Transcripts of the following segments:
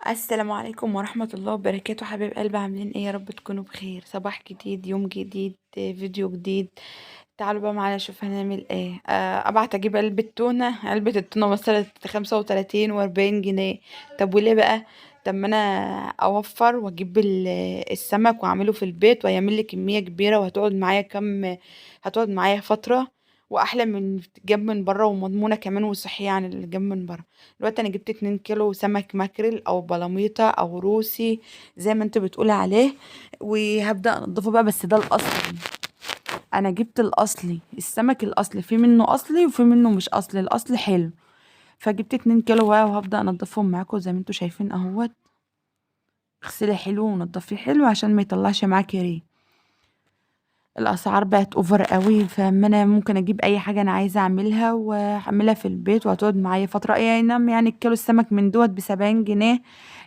السلام عليكم ورحمة الله وبركاته، حبايب قلبي، عاملين ايه؟ يا رب تكونوا بخير. صباح جديد، يوم جديد، فيديو جديد. تعالوا بقى معايا نشوف هنعمل ايه. ابعت اجيب علبة تونة. علبة التونة مثلا 35 و40 جنيه. طب وليه بقى؟ طب ما انا اوفر واجيب السمك واعمله في البيت ويعمل لي كمية كبيرة وهتقعد معايا هتقعد معايا فترة، واحلى من جاب من بره، ومضمونة كمان وصحية عن اللي جاب من بره. دلوقتي انا جبت 2 كيلو سمك ماكريل او بلاميطة او روسي زي ما انت بتقولي عليه، وهبدأ انضفه بقى، بس ده الاصلي. انا جبت الاصلي، السمك الاصلي، في منه اصلي وفي منه مش اصلي. الاصلي حلو. فجبت 2 كيلو بقى وهبدأ انضفهم معاكم زي ما انتوا شايفين اهوت. اغسلي حلو ونضفيه حلو عشان ما يطلعش معاكي ريه. الاسعار بقت اوفر قوي، فما انا ممكن اجيب اي حاجه انا عايزه اعملها واعملها في البيت وهتقعد معايا فتره. ايه نعم، يعني الكيلو السمك من دوت ب70 جنيه.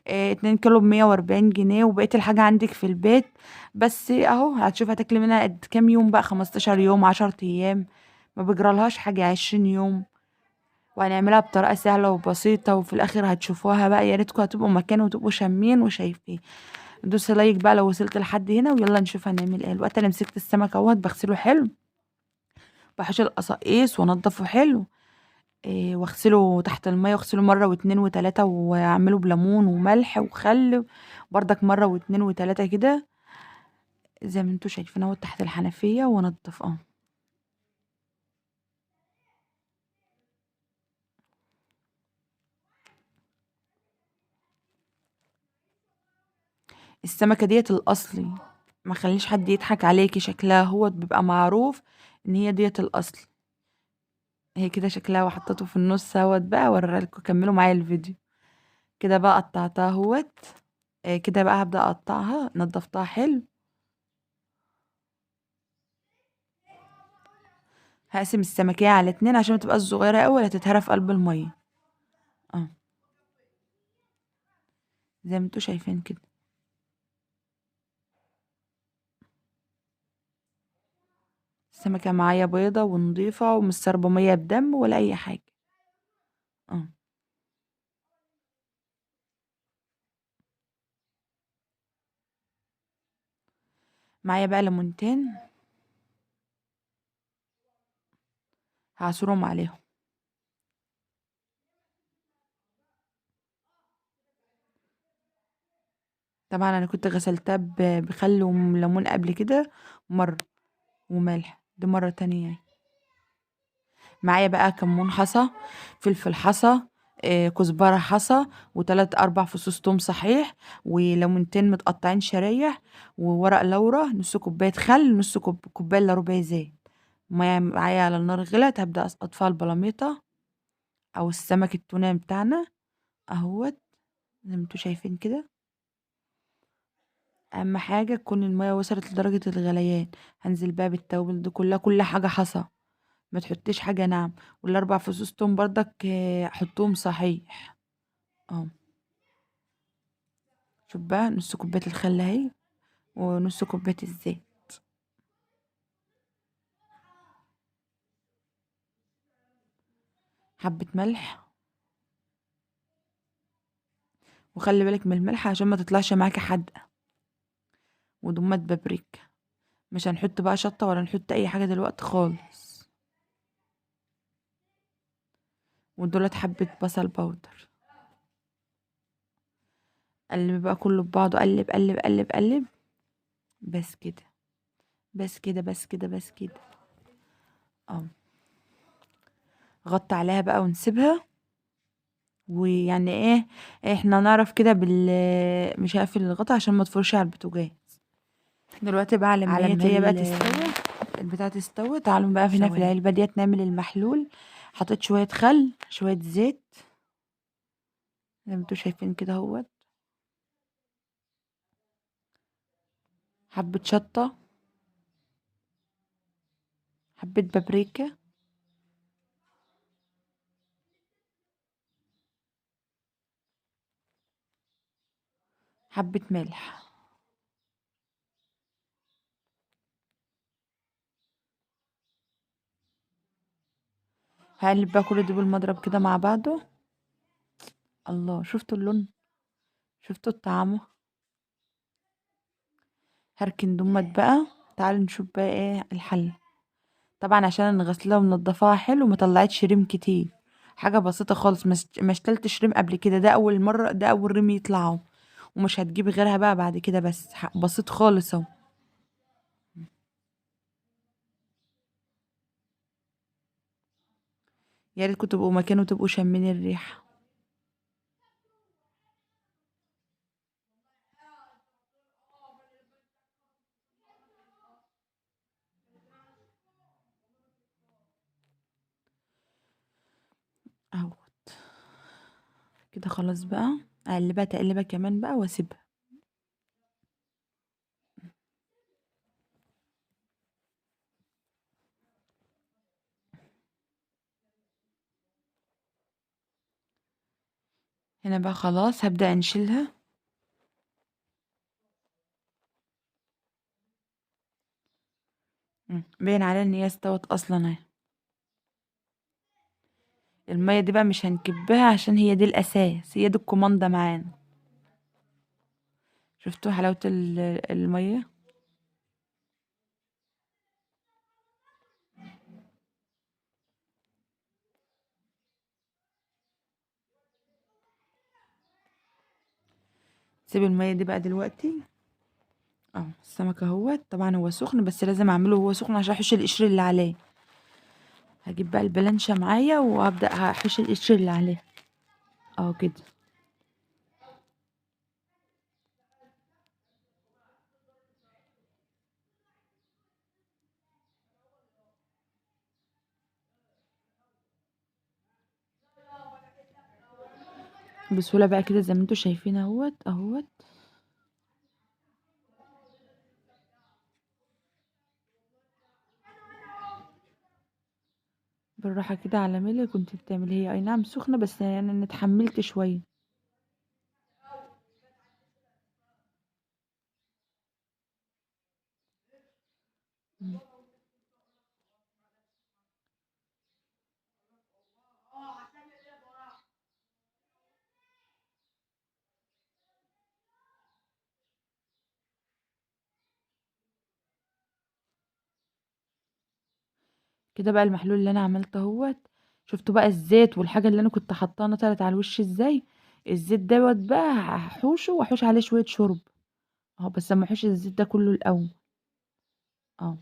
2 كيلو ب140 جنيه، وبقيت الحاجه عندك في البيت. بس اهو هتشوف هتاكلي منها قد كام يوم بقى، 15 يوم، 10 ايام. ما بيجرالهاش حاجه، 20 يوم. وهنعملها بطريقه سهله وبسيطه، وفي الاخر هتشوفوها بقى. يا ريتكم هتبقوا مكان وتبقوا شامين وشايفين. دوسي لايك بقى لو وصلت لحد هنا، ويلا نشوف هنعمل ايه. الوقت انا مسكت السمك اهوت بغسله حلو، بحوش القصاقيس وانضفه حلو. واغسله تحت المية، واغسله مرة واتنين وتلاتة، واعمله بليمون وملح وخل. بردك مرة واتنين وتلاتة كده زي ما انتوا شايفين اهو تحت الحنفية، وانضف اه. السمكة ديت الاصلي، ما خليش حد يضحك عليكي. شكلها هو بيبقى معروف ان هي ديت الاصلي. هي كده شكلها، وحطيته في النص اهوت بقى. اوريها لكم، كملوا معايا الفيديو. كده بقى قطعتها اهوت. كده بقى هبدأ اقطعها، نضفتها حلو. هقسم السمكية على 2 عشان متبقاش صغيرة اوي ولا تتهرى في قلب المية. اه، زي ما انتوا شايفين كده. السمكة معايا بيضة ونضيفة ومش سربة مية بدم ولا اي حاجة. اه، معايا بقى ليمونتين، هعصرهم عليهم. طبعا انا كنت غسلتها بخل وليمون قبل كده مرة، وملح دي مرة تانية يعني. معايا بقى كمون حصى، فلفل حصى، كزبرة حصى، و3 4 فصوص توم صحيح، وليمونتين متقطعين شرايح، وورق لورا، نص كوباية خل، نص كوباية الا ربع زيت. معايا على النار غلت، هبدأ اسقط فيها البلاميطة او السمك التونة بتاعنا اهوت زي ما انتوا شايفين كده. اهم حاجة تكون المية وصلت لدرجة الغليان. هنزل بقى بالتوابل دي كلها، كل حاجة حصى، ما تحطيش حاجة ناعم. وال4 فصوص توم برضك حطوهم صحيح. اه، شوف بقى، نص كوباية الخل اهي، ونص كوباية الزيت. حبة ملح، وخلي بالك من الملح عشان ما تطلعش معاكي حادقة. ودمات بابريكا. مش هنحط بقى شطة ولا نحط اي حاجة دلوقتي خالص. ودولت حبة بصل باودر. قلب بقى كله ببعضه، قلب قلب قلب قلب. بس كده، بس كده، بس كده، بس كده. اه، غطي عليها بقى ونسيبها. ويعني ايه، احنا نعرف كده مش هقفل الغطا عشان ما تفرش على البوتاجاز. دلوقتي بقى على ما هي بقى تستوي، البتاعة تستوي، تعالوا بقى هنا في العلبة ديت نعمل المحلول. حطيت شوية خل، شوية زيت، زي ما انتوا شايفين كده اهوت. حبة شطة، حبة بابريكا، حبة ملح. هقلب بقى كل ده بالمضرب كده مع بعضه. الله، شفتوا اللون؟ شفتوا الطعام؟ هركن دمت بقى. تعالوا نشوف بقى ايه الحل. طبعا عشان انا غسلها ومنضفاها حلو ما طلعتش ريم كتير. حاجه بسيطه خالص، ما اشتلتش ريم قبل كده، ده اول مره، ده اول ريم يطلعوا. ومش هتجيب غيرها بقى بعد كده، بس بسيط خالص اهو. يا ريتكم تبقوا مكانه وتبقوا شامين الريحه. اهو كده خلاص بقى. اقلبها تقلبها كمان بقى واسيبها. هنا بقى خلاص هبدأ نشيلها. باين عليها ان هي استوت اصلا اهي. المية دي بقى مش هنكبها عشان هي دي الاساس، هي دي الكوماندا معانا. شفتوا حلاوة المية؟ سيب المية دي بقى دلوقتي. اه السمك اهوت، طبعا هو سخن بس لازم اعمله وهو سخن عشان احش القشر اللي عليه. هجيب بقى البلانشة معايا وابدأ هحش القشر اللي عليه. اه كده. بسهولة بقى كده زي ما انتوا شايفين اهوت اهوت. بالراحة كده على مهلك كنت بتعملي، هي اي نعم سخنة بس يعني انا اتحملت شوية. مم. كده بقى المحلول اللي انا عملته اهوت. شفتوا بقى الزيت والحاجة اللي انا كنت حاطاها طلعت على الوش ازاي؟ الزيت دوت بقى هحوشه واحوش عليه شوية شرب. اه بس لما احوش الزيت ده كله الاول. اه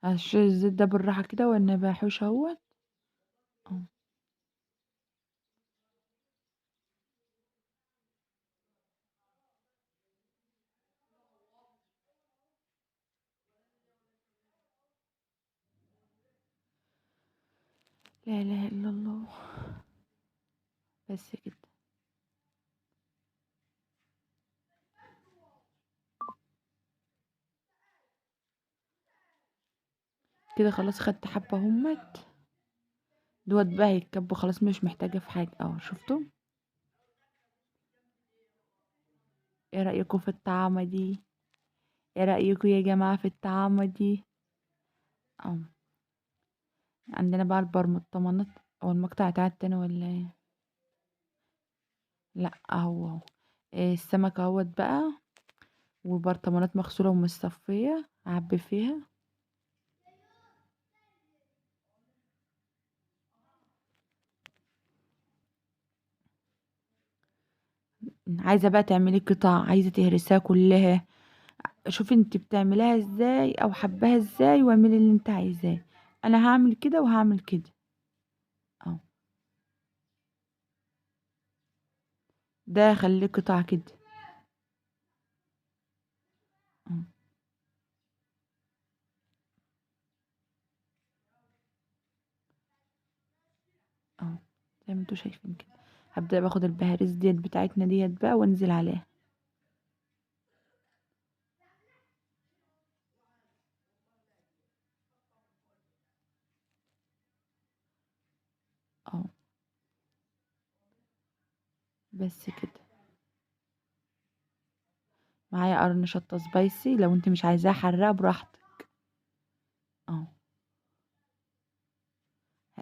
هشيل الزيت ده بالراحة كده وانا بحوش اهوت. اه لا اله الا الله. بس كده. كده خلاص خدت حبة همت. دوت بقى يتكبوا خلاص مش محتاجة في حاجة. اه شفتوا؟ ايه رأيكم في الطعامة دي؟ ايه رأيكم يا جماعة في الطعامة دي؟ اه. عندنا بقى البرطمانات او المقطع بتاع التاني ولا ايه؟ لا اهو. إيه السمك اهوت بقى. وبرطمانات مغسولة ومصفية اعبي فيها. عايزة بقى تعملي قطع، عايزة تهرسيها كلها. شوفي انت بتعمليها ازاي او حباها ازاي واعملي اللي انت عايزاه. انا هعمل كده وهعمل كده. اه ده خليه قطع كده. اه اه زي ما انتوا شايفين كده. هبدأ باخد البهاريز ديت بتاعتنا ديت بقى وانزل عليها. اه بس كده. معايا قرن شطة سبايسي، لو انت مش عايزاها حراقة براحتك. اه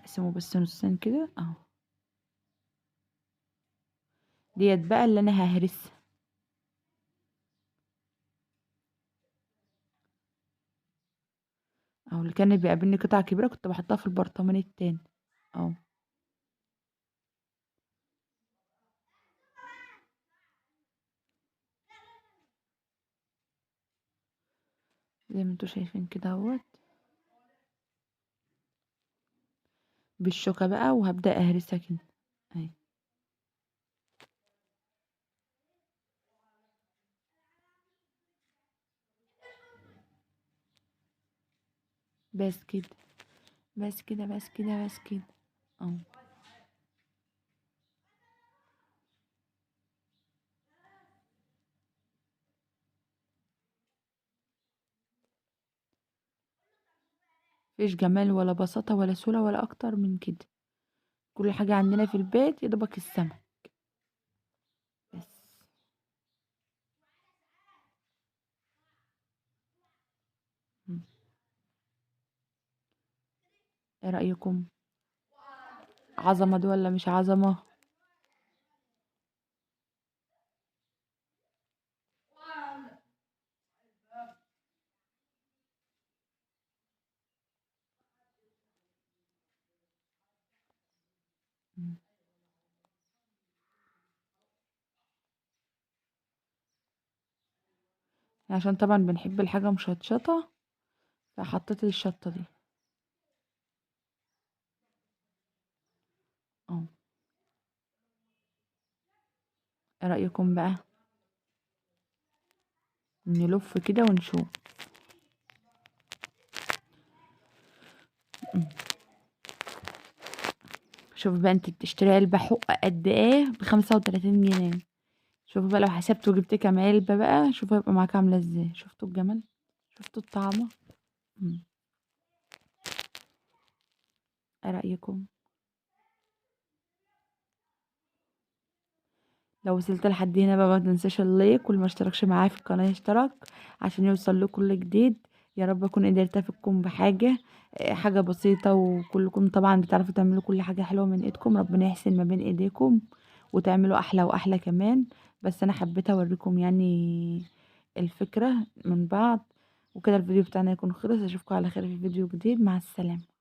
هقسمه بس نصين كده اهو. ديت بقى اللي انا ههرسها اهو، اللي كان بيقابلني قطع كبيرة كنت بحطها في البرطمان التاني اهو. زي ما انتوا شايفين كده اهوت بالشوكة بقى، وهبدأ اهرسها كده اهي. بس كده بس كده بس كده بس كده اهو. مفيش جمال ولا بساطة ولا سهولة ولا اكتر من كده. كل حاجة عندنا في البيت يا دوبك السمك بس. مم. ايه رأيكم؟ عظمة دي ولا مش عظمة؟ مم. عشان طبعا بنحب الحاجة مشطشطة فحطيت الشطة دي اه. ايه رأيكم بقى؟ نلف كده ونشوف. مم. شوف بقى، انت بتشتري علبة حقة قد ايه؟ ب35 جنيه. شوف بقى لو حسبت وجبت كام علبة بقى، شوف هيبقى معاك عاملة ازاي. شفتوا الجمال؟ شفتوا الطعمة؟ مم. ايه رأيكم؟ لو وصلت لحد هنا بقى ما تنساش اللايك، واللي ما اشتركش معايا في القناة يشترك عشان يوصل له كل جديد. يا رب اكون قدرت افيدكم بحاجة، حاجة بسيطة، وكلكم طبعا بتعرفوا تعملوا كل حاجة حلوة من ايدكم. ربنا يحسن ما بين ايديكم وتعملوا احلى واحلى كمان. بس انا حبيت اوريكم يعني الفكرة من بعض. وكده الفيديو بتاعنا يكون خلص. اشوفكم على خير في فيديو جديد. مع السلامة.